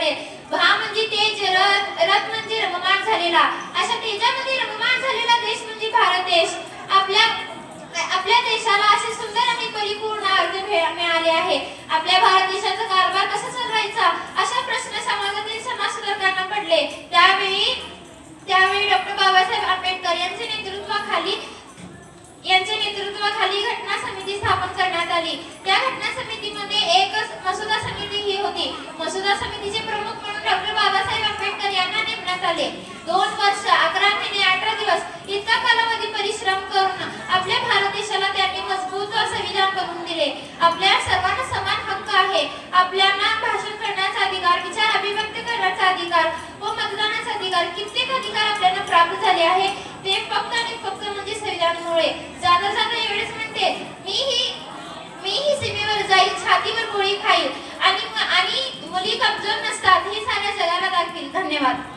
आपल्याकडे. भा म्हणजे तेज, रथ म्हणजे रममाण झालेला. अशा तेजामध्ये रममाण झालेला देश म्हणजे भारत देश. आपल्या देशाला असे सुंदर आणि परिपूर्ण अर्थ मिळाले आहे. आपल्या भारत देशाचा कारभार कसा चालवायचा अशा प्रश्न समाजातील समाजसुधारकांना पडले. त्यावेळी डॉक्टर बाबासाहेब आंबेडकर यांच्या नेतृत्वाखाली घटना समिती स्थापन करण्यात आली. त्या घटना समितीमध्ये एक मसुदा समिती ही होती. मसुदा समितीचे प्रमुख म्हणून डॉक्टर बाबासाहेब आंबेडकर यांना नेमण्यात आले. 2 वर्ष 11 महिने 18 दिवस इतका कालावधी परिश्रम करून आपल्या भारत देशाला त्यांनी मजबूत संविधान बनवून दिले. आपल्या सर्वांना समान हक्क आहे. आपल्याला भाषण करण्याचा अधिकार, विचार अभिव्यक्त करण्याचा अधिकार व मतदानाचा अधिकार, कित्येक अधिकार आपल्याला प्राप्त झाले आहे. ते फक्त आणि फक्त म्हणजे संविधानामुळे. जाता जाता एवढेच म्हणते, मीही सीमेवर जाईल, छातीवर गोळी खाईल आणि मुली कमजोर नसतात हे साऱ्या जगाला दाखवील. धन्यवाद.